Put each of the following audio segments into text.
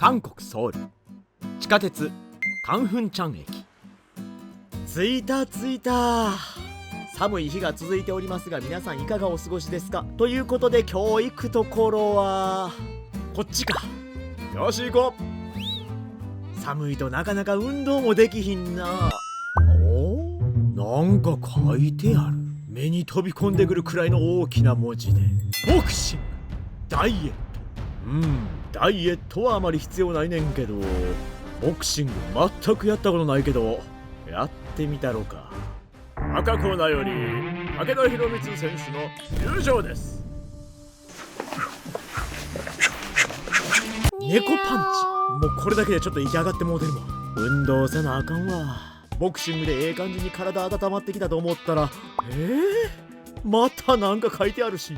韓国ソウル地下鉄カンフンチャン駅。着いた。寒い日が続いておりますが、皆さんいかがお過ごしですか？ということで今日行くところはこっちか。よし行こう。寒いとなかなか運動もできひんな。おー、なんか書いてある。目に飛び込んでくるくらいの大きな文字でボクシング、ダイエット。ダイエットはあまり必要ないねんけど、ボクシング全くやったことないけどやってみたろか。赤コーナーより武田博光選手の入場です。猫パンチ、もうこれだけでちょっと息上がってもうてるもん。運動せなあかんわ。ボクシングでええ感じに体温まってきたと思ったら、またなんか書いてあるし。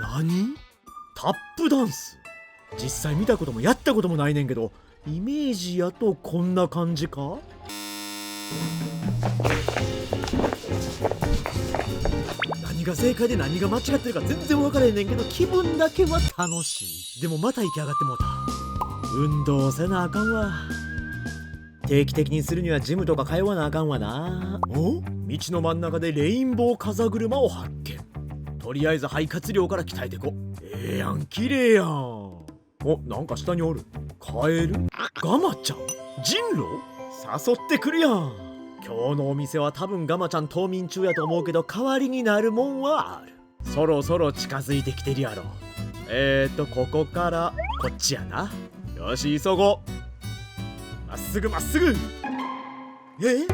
何？タップダンス。実際見たこともやったこともないねんけど、イメージやとこんな感じか？何が正解で何が間違ってるか全然分からへんねんけど、気分だけは楽しい。でもまた息上がってもうた。運動せなあかんわ。定期的にするにはジムとか通わなあかんわな。道の真ん中でレインボー風車を発見。とりあえず肺活量から鍛えてこ。ええやん、綺麗やん。なんか下におる。カエル？ガマちゃん？人狼？誘ってくるやん。今日のお店は多分ガマちゃん冬眠中やと思うけど、代わりになるもんはある。そろそろ近づいてきてるやろ。ここからこっちやな。よし急ごう。まっすぐ。フィ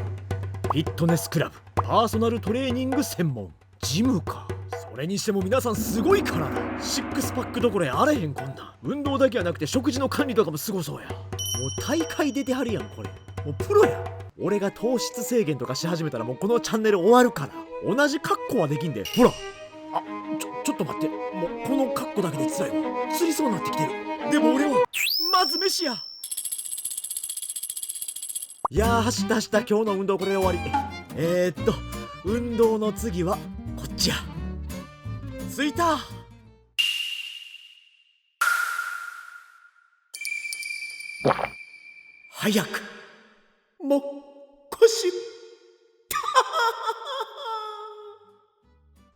ットネスクラブ、パーソナルトレーニング専門ジムか。それにしても皆さんすごい体。シックスパックどころやあれへん。こんな運動だけはなくて食事の管理とかもすごそうや。もう大会出てはるやん。これもうプロや。俺が糖質制限とかし始めたらもうこのチャンネル終わるから。同じ格好はできんで。ほら、ちょっと待って、もうこの格好だけで辛いわ。釣りそうになってきてる。でも俺はまず飯や。いやー、走った今日の運動これで終わり。運動の次はこっちや。着いた。早くもっこし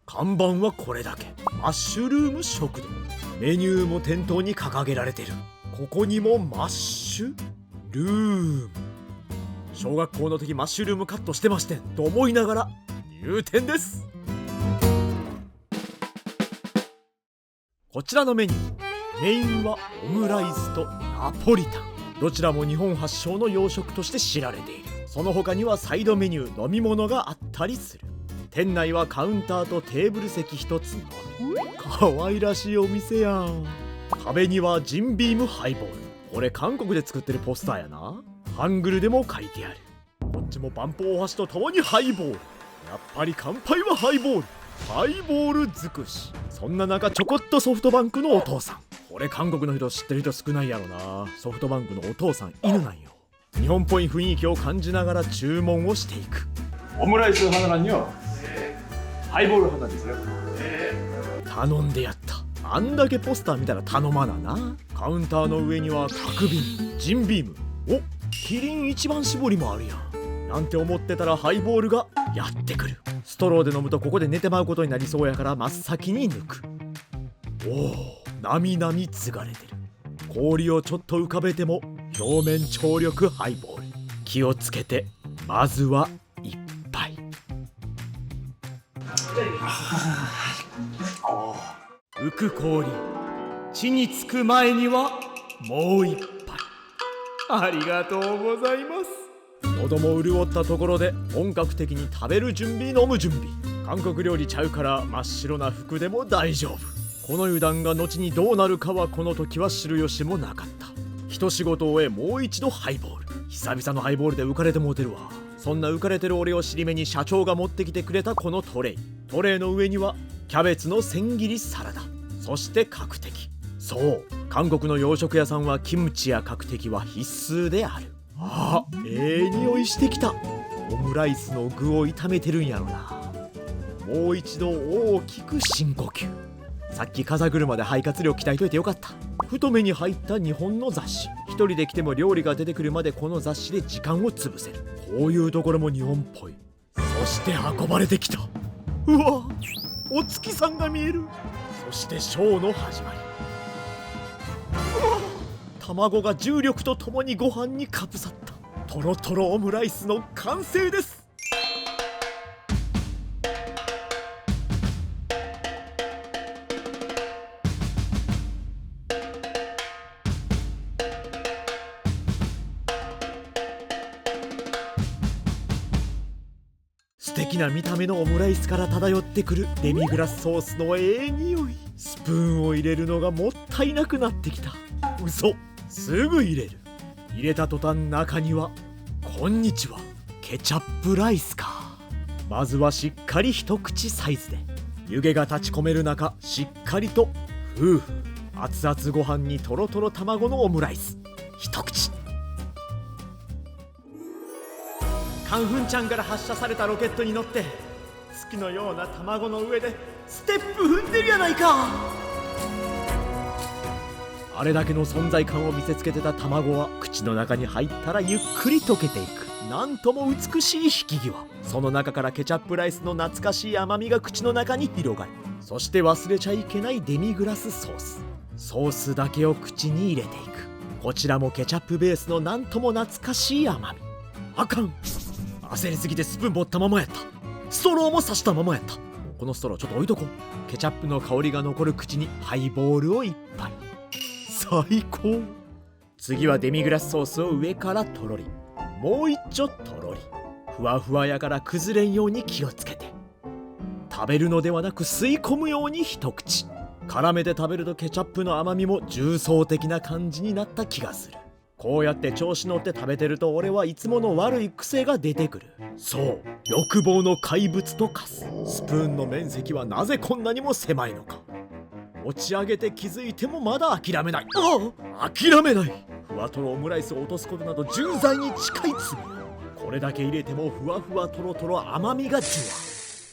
看板はこれだけ。マッシュルーム食堂。メニューも店頭に掲げられてる。ここにもマッシュルーム。小学校の時マッシュルームカットしてましてんと思いながら入店です。こちらのメニュー、メインはオムライスとナポリタン。どちらも日本発祥の洋食として知られている。その他にはサイドメニュー、飲み物があったりする。店内はカウンターとテーブル席一つのみ。可愛らしいお店やん。壁にはジンビームハイボール。これ韓国で作ってるポスターやな。ハングルでも書いてある。こっちもパンポ大橋とともにハイボール。やっぱり乾杯はハイボール。ハイボール尽くし。そんな中ちょこっとソフトバンクのお父さん。これ韓国の人知ってる人少ないやろな。ソフトバンクのお父さん犬なんよ。日本っぽい雰囲気を感じながら注文をしていく。オムライス하나랑요ハイボール하나 주세요。頼んでやった。あんだけポスター見たら頼まなな。カウンターの上には角瓶、ジンビーム、キリン一番搾りもあるやん。なんて思ってたらハイボールがやってくる。ストローで飲むとここで寝てまうことになりそうやから真っ先に抜く。なみなみ継がれてる。氷をちょっと浮かべても表面張力ハイボール。気をつけて、まずは一杯。浮く氷、地につく前にはもう一杯。ありがとうございます。喉も潤ったところで本格的に食べる準備、飲む準備。韓国料理ちゃうから真っ白な服でも大丈夫。この油断が後にどうなるかはこの時は知る由もなかった。一仕事を終えもう一度ハイボール。久々のハイボールで浮かれてもうてるわ。そんな浮かれてる俺を尻目に社長が持ってきてくれたこのトレイ。トレイの上にはキャベツの千切りサラダ、そして角的。そう、韓国の洋食屋さんはキムチや角的は必須である。匂いしてきた。オムライスの具を炒めてるんやろな。もう一度大きく深呼吸。さっき風車で肺活量鍛えといてよかった。太めに入った日本の雑誌。一人で来ても料理が出てくるまでこの雑誌で時間を潰せる。こういうところも日本っぽい。そして運ばれてきた。うわ、お月さんが見える。そしてショーの始まり。うわ、卵が重力とともにご飯にかぶさったトロトロオムライスの完成です。素敵な見た目のオムライスから漂ってくるデミグラスソースの匂い。スプーンを入れるのがもったいなくなってきた。嘘、すぐ入れる。入れた途端中にはこんにちはケチャップライスか。まずはしっかり一口サイズで湯気が立ち込める中、しっかりとふう熱々ご飯にとろとろ卵のオムライス。一口。カンフンちゃんから発射されたロケットに乗って月のような卵の上でステップ踏んでるやないか。あれだけの存在感を見せつけてた卵は口の中に入ったらゆっくり溶けていく。なんとも美しい引き際。その中からケチャップライスの懐かしい甘みが口の中に広がる。そして忘れちゃいけないデミグラスソース。ソースだけを口に入れていく。こちらもケチャップベースのなんとも懐かしい甘み。あかん、焦りすぎてスプーン持ったままやった。ストローも刺したままやった。このストローちょっと置いとこう。ケチャップの香りが残る口にハイボールを一杯。最高。次はデミグラスソースを上からとろり、もう一丁とろり。ふわふわやから崩れんように気をつけて。食べるのではなく吸い込むように一口。絡めて食べるとケチャップの甘みも重層的な感じになった気がする。こうやって調子乗って食べてると俺はいつもの悪い癖が出てくる。そう、欲望の怪物と化す。スプーンの面積はなぜこんなにも狭いのか。持ち上げて気づいてもまだ諦めない。諦めない。ふわとろオムライスを落とすことなど重罪に近い罪。これだけ入れてもふわふわとろとろ甘みがじわ。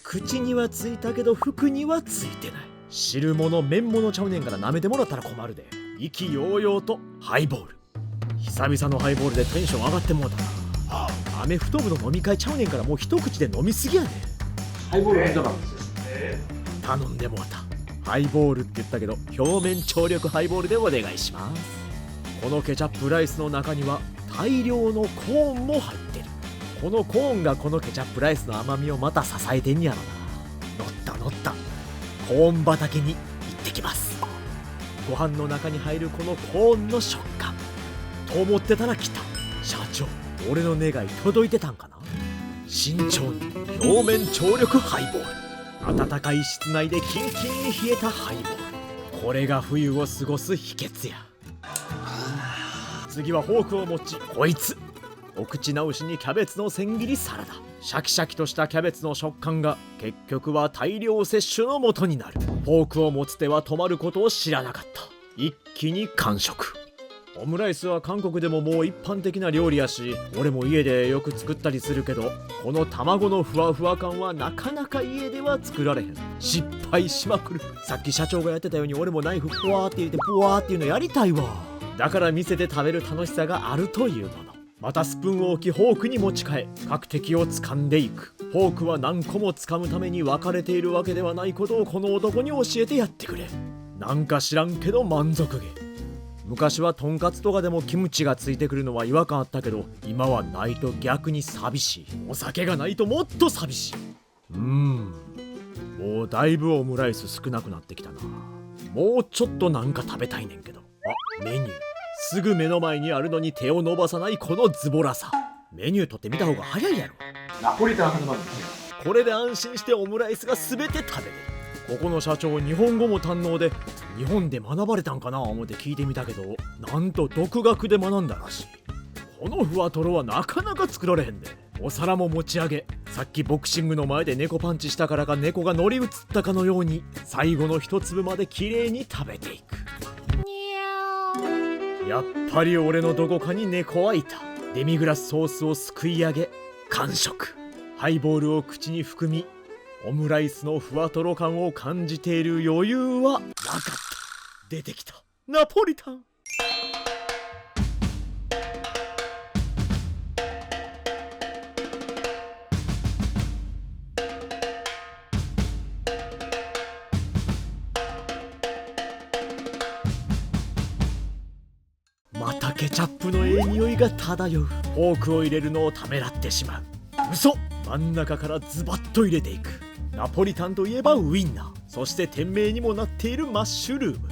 口にはついたけど服にはついてない。汁物麺物ちゃうねんから舐めてもらったら困るで。意気揚々とハイボール。久々のハイボールでテンション上がってもうたな。アメフト部の飲み会ちゃうねんからもう一口で飲みすぎやねん。ハイボール飲んだからですよ。頼んでもうた。ハイボールって言ったけど表面張力ハイボールでお願いします。このケチャップライスの中には大量のコーンも入ってる。このコーンがこのケチャップライスの甘みをまた支えてんやろな。乗った乗った。コーン畑に行ってきます。ご飯の中に入るこのコーンの食感と思ってたら来た。社長、俺の願い届いてたんかな。慎重に表面張力ハイボール。暖かい室内でキンキンに冷えたハイボール。これが冬を過ごす秘訣や。次はフォークを持ちこいつ。お口直しにキャベツの千切りサラダ。シャキシャキとしたキャベツの食感が結局は大量摂取の元になる。フォークを持つ手は止まることを知らなかった。一気に完食。オムライスは韓国でももう一般的な料理やし、俺も家でよく作ったりするけど、この卵のふわふわ感はなかなか家では作られへん。失敗しまくる。さっき社長がやってたように俺もナイフふわーって入れてふわーっていうのやりたいわ。だから店で食べる楽しさがあるというもの。またスプーンを置きフォークに持ち替え各敵を掴んでいく。フォークは何個も掴むために分かれているわけではないことをこの男に教えてやってくれ。なんか知らんけど満足げ。昔はとんかつとかでもキムチがついてくるのは違和感あったけど、今はないと逆に寂しい。お酒がないともっと寂しい。もうだいぶオムライス少なくなってきたな。もうちょっとなんか食べたいねんけど。メニューすぐ目の前にあるのに手を伸ばさないこのズボラさ。メニュー取ってみた方が早いやろ。ナポリタン頼まんですよ。これで安心してオムライスが全て食べれる。ここの社長日本語も堪能で、日本で学ばれたんかな思って聞いてみたけど、なんと独学で学んだらしい。このふわとろはなかなか作られへんで。お皿も持ち上げ、さっきボクシングの前で猫パンチしたからか猫が乗り移ったかのように最後の一粒まで綺麗に食べていく。やっぱり俺のどこかに猫はいた。デミグラスソースをすくい上げ完食。ハイボールを口に含みオムライスのふわとろ感を感じている余裕はなかった。出てきた。ナポリタン。またケチャップのええ匂いが漂う。フォークを入れるのをためらってしまう。嘘。真ん中からズバッと入れていく。ナポリタンといえばウインナー、そして店名にもなっているマッシュルーム。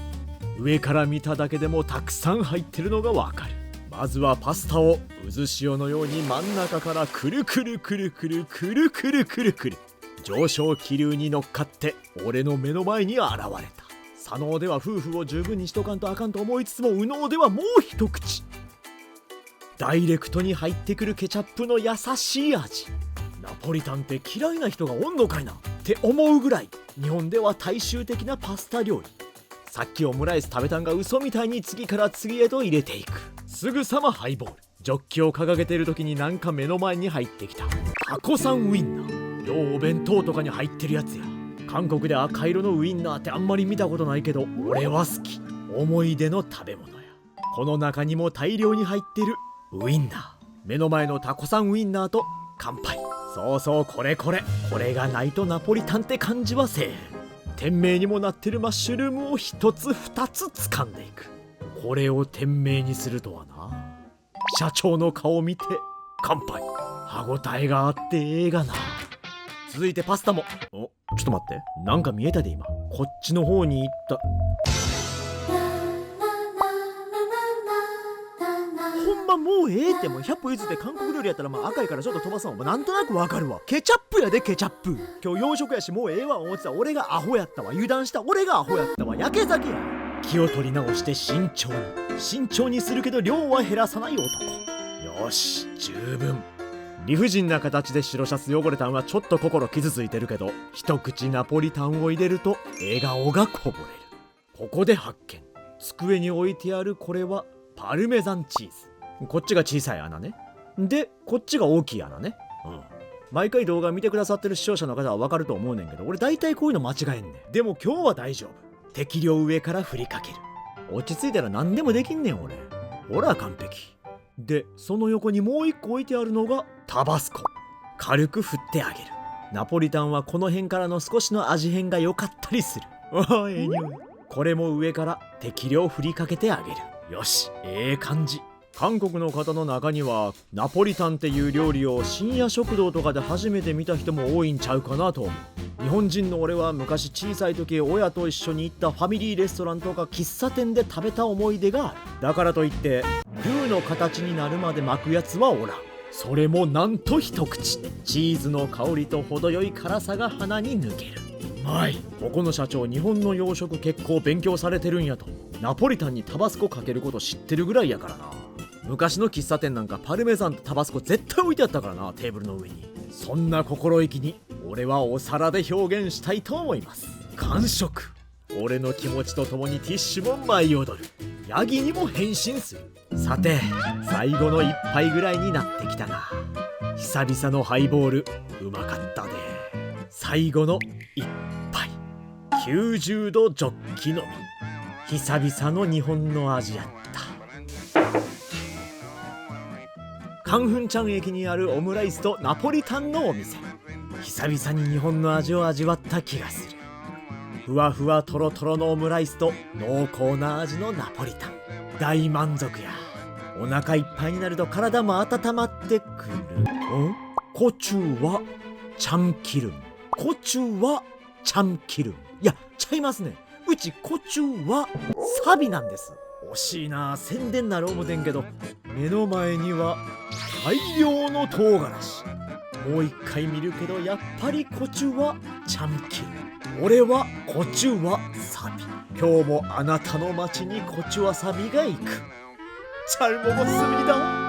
上から見ただけでもたくさん入ってるのがわかる。まずはパスタを渦潮のように真ん中からくるくるくるくるくるくるくるくる上昇気流に乗っかって俺の目の前に現れた。左脳では夫婦を十分にしとかんとあかんと思いつつも右脳ではもう一口。ダイレクトに入ってくるケチャップの優しい味。ナポリタンって嫌いな人がおんのかいなって思うぐらい日本では大衆的なパスタ料理。さっきオムライス食べたんが嘘みたいに次から次へと入れていく。すぐさまハイボール。ジョッキを掲げている時になんか目の前に入ってきたタコさんウインナー。ようお弁当とかに入ってるやつや。韓国で赤色のウインナーってあんまり見たことないけど俺は好き。思い出の食べ物や。この中にも大量に入ってるウインナー。目の前のタコさんウインナーと乾杯。そうそう、これがないとナポリタンって感じはせえ。店名にもなってるマッシュルームを一つ二つ掴んでいく。これを店名にするとはな。社長の顔見て乾杯。歯ごたえがあってええがな。続いてパスタも。ちょっと待って、なんか見えたで今。こっちの方に行った。ほんまもうええって。もう100歩譲って韓国料理やったらまあ赤いからちょっと飛ばさん。なんとなくわかるわ。ケチャップやでケチャップ。今日洋食やしもうええわ思ってた俺がアホやったわ。油断した俺がアホやったわ。やけ酒や。気を取り直して慎重にするけど量は減らさない男。よし十分。理不尽な形で白シャツ汚れたんはちょっと心傷ついてるけど、一口ナポリタンを入れると笑顔がこぼれる。ここで発見。机に置いてあるこれはパルメザンチーズ。こっちが小さい穴ね。でこっちが大きい穴ね。毎回動画見てくださってる視聴者の方はわかると思うねんけど、俺大体こういうの間違えんねん。でも今日は大丈夫。適量上から振りかける。落ち着いたら何でもできんねん俺。ほら完璧。でその横にもう一個置いてあるのがタバスコ。軽く振ってあげる。ナポリタンはこの辺からの少しの味変が良かったりする。ええ匂い。これも上から適量振りかけてあげる。よしええ感じ。韓国の方の中にはナポリタンっていう料理を深夜食堂とかで初めて見た人も多いんちゃうかなと思う。日本人の俺は昔小さい時親と一緒に行ったファミリーレストランとか喫茶店で食べた思い出がある。だからといってルーの形になるまで巻くやつはおらん。それもなんと一口。チーズの香りと程よい辛さが鼻に抜ける。うまい。ここの社長日本の洋食結構勉強されてるんやと。ナポリタンにタバスコかけること知ってるぐらいやからな。昔の喫茶店なんかパルメザンとタバスコ絶対置いてあったからな、テーブルの上に。そんな心意気に俺はお皿で表現したいと思います。完食。俺の気持ちとともにティッシュも舞い踊る。ヤギにも変身する。さて最後の一杯ぐらいになってきたな。久々のハイボールうまかったで。最後の一杯90度ジョッキ飲み。久々の日本の味やった。カンフンチャン駅にあるオムライスとナポリタンのお店。久々に日本の味を味わった気がする。ふわふわとろとろのオムライスと濃厚な味のナポリタン。大満足や。お腹いっぱいになると体も温まってくる。コチュはチャンキルン。コチュはチャンキルン。いやちゃいますね。うちコチュはサビなんです。惜しいな。宣伝なる思てんけど目の前には大量の唐辛子。もう一回見るけどやっぱりコチュはチャンキル。俺はコチュはサビ。今日もあなたの街にコチュはサビが行く。잘먹었습니다